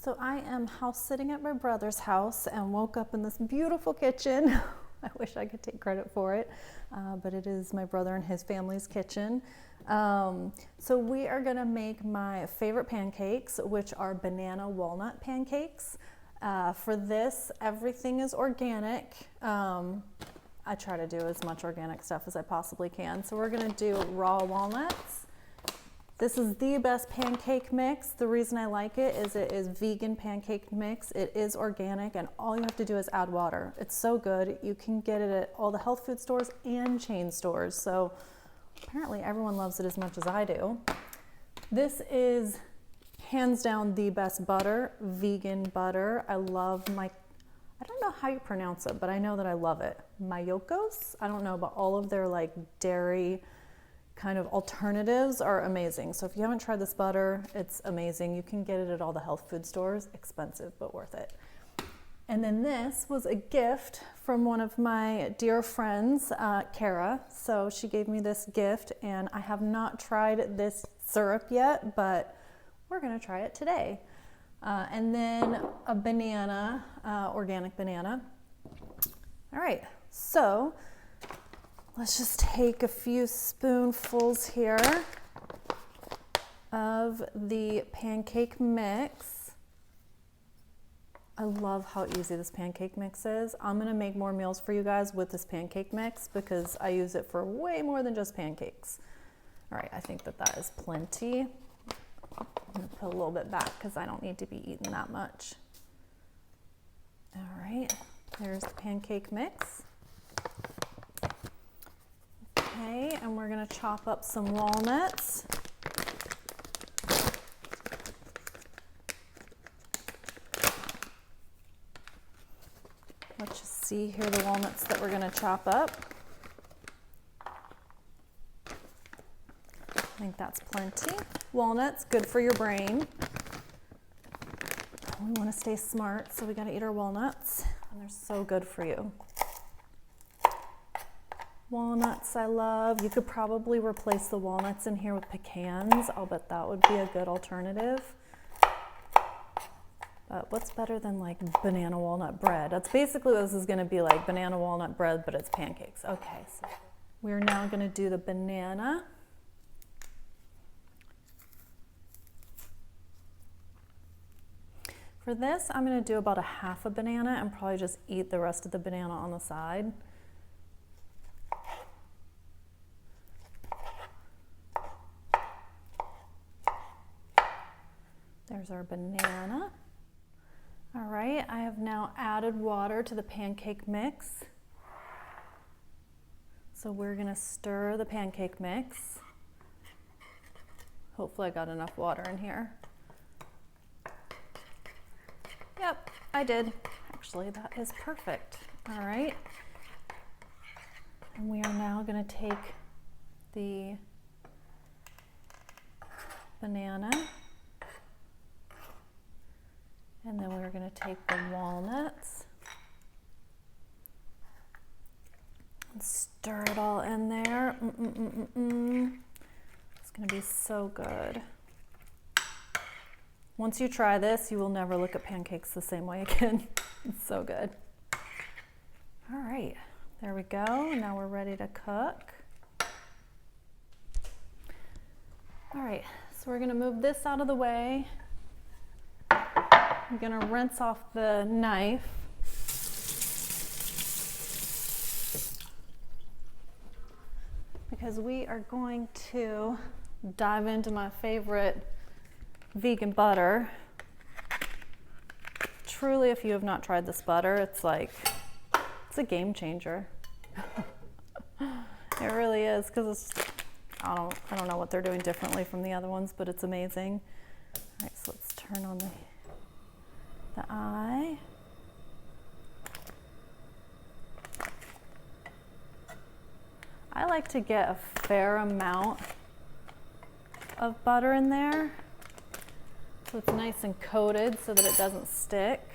So I am house sitting at my brother's house and woke up in this beautiful kitchen. I wish I could take credit for it, but it is my brother and his family's kitchen. So we are gonna make my favorite pancakes, which are banana walnut pancakes. For this, everything is organic. I try to do as much organic stuff as I possibly can. So we're gonna do raw walnuts. This is the best pancake mix. The reason I like it is vegan pancake mix. It is organic and all you have to do is add water. It's so good. You can get it at all the health food stores and chain stores. So apparently everyone loves it as much as I do. This is hands down the best butter, vegan butter. I love I don't know how you pronounce it, but I know that I love it. Miyokos? I don't know, but all of their like dairy kind of alternatives are amazing. So if you haven't tried this butter, it's amazing. You can get it at all the health food stores. Expensive, but worth it. And then this was a gift from one of my dear friends, Kara. So she gave me this gift and I have not tried this syrup yet, but we're gonna try it today. And then a banana, organic banana. All right, so let's just take a few spoonfuls here of the pancake mix. I love how easy this pancake mix is. I'm gonna make more meals for you guys with this pancake mix because I use it for way more than just pancakes. All right, I think that is plenty. I'm gonna put a little bit back because I don't need to be eating that much. All right, there's the pancake mix. Okay, and we're gonna chop up some walnuts. Let's just see here the walnuts that we're gonna chop up. I think that's plenty. Walnuts, good for your brain. We wanna stay smart, so we gotta eat our walnuts, and they're so good for you. Walnuts I love. You could probably replace the walnuts in here with pecans. I'll bet that would be a good alternative. But what's better than like banana walnut bread? That's basically what this is gonna be like, banana walnut bread, but it's pancakes. Okay, so we're now gonna do the banana. For this, I'm gonna do about a half a banana and probably just eat the rest of the banana on the side. There's our banana. All right, I have now added water to the pancake mix. So we're gonna stir the pancake mix. Hopefully I got enough water in here. Yep, I did. Actually, that is perfect. All right. And we are now gonna take the banana. And then we're going to take the walnuts and stir it all in there. It's going to be so good. Once you try this, you will never look at pancakes the same way again. It's so good. All right, there we go. Now we're ready to cook. All right, so we're going to move this out of the way. I'm gonna rinse off the knife. Because we are going to dive into my favorite vegan butter. Truly, if you have not tried this butter, it's a game changer. It really is, because I don't know what they're doing differently from the other ones, but it's amazing. All right, so let's turn on the eye. I like to get a fair amount of butter in there so it's nice and coated so that it doesn't stick.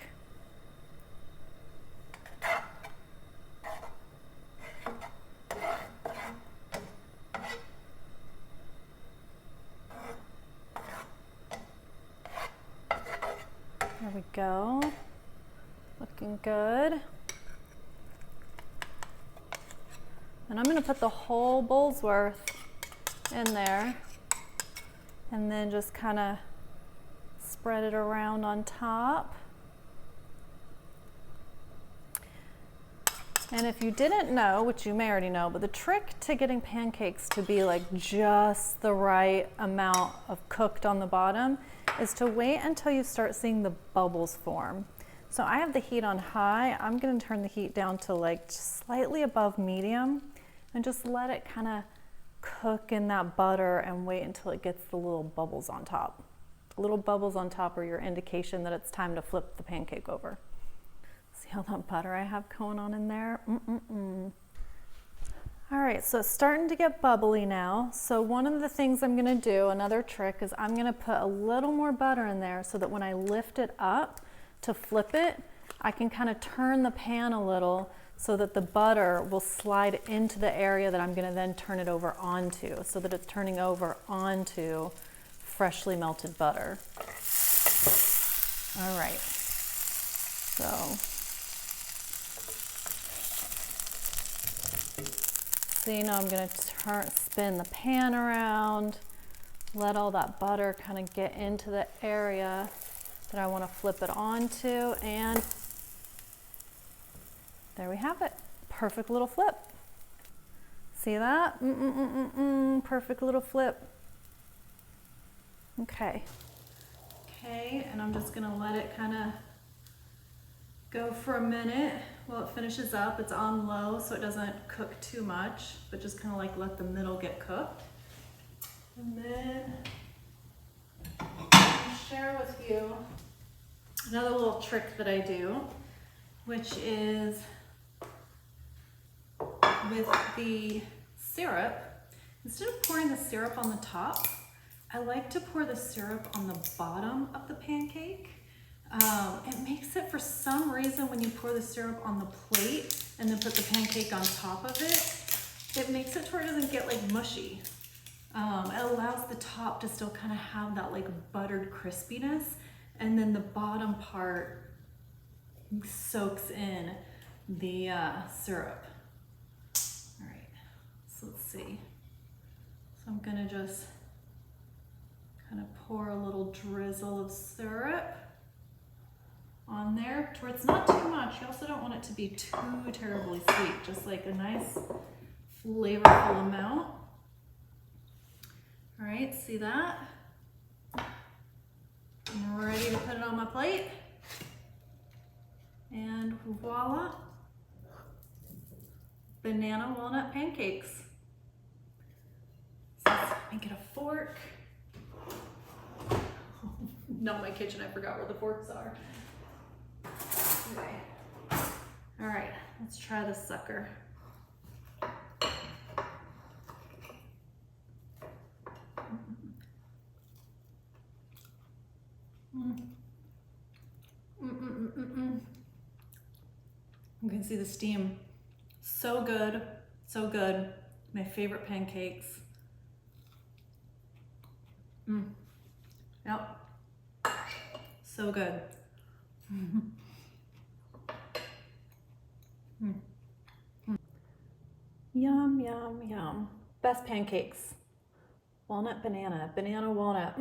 There we go. Looking good. And I'm going to put the whole bowl's worth in there and then just kind of spread it around on top. And if you didn't know, which you may already know, but the trick to getting pancakes to be like just the right amount of cooked on the bottom is to wait until you start seeing the bubbles form. So I have the heat on high. I'm going to turn the heat down to like slightly above medium and just let it kind of cook in that butter and wait until it gets the little bubbles on top. The little bubbles on top are your indication that it's time to flip the pancake over. See all that butter I have going on in there? All right, so it's starting to get bubbly now. So one of the things I'm gonna do, another trick, is I'm gonna put a little more butter in there so that when I lift it up to flip it, I can kind of turn the pan a little so that the butter will slide into the area that I'm gonna then turn it over onto, so that it's turning over onto freshly melted butter. All right, so you know, I'm gonna spin the pan around, let all that butter kind of get into the area that I wanna flip it onto, and there we have it. Perfect little flip. See that? Perfect little flip. Okay, and I'm just gonna let it kind of go for a minute while it finishes up. It's on low so it doesn't cook too much, but just kind of like let the middle get cooked. And then I'll share with you another little trick that I do, which is with the syrup. Instead of pouring the syrup on the top, I like to pour the syrup on the bottom of the pancake. It makes it, for some reason, when you pour the syrup on the plate and then put the pancake on top of it, it makes it to where it doesn't get like mushy. It allows the top to still kind of have that like buttered crispiness, and then the bottom part soaks in the syrup. All right, so let's see. So I'm gonna just kind of pour a little drizzle of syrup on there to where it's not too much. You also don't want it to be too terribly sweet, just like a nice flavorful amount. All right, see that? I'm ready to put it on my plate. And voila, banana walnut pancakes. So let me get a fork. Not my kitchen, I forgot where the forks are. Okay. All right, let's try this sucker. You can see the steam. So good, so good. My favorite pancakes. Yep, so good. Yum, yum, yum. Best pancakes. Walnut banana, banana walnut.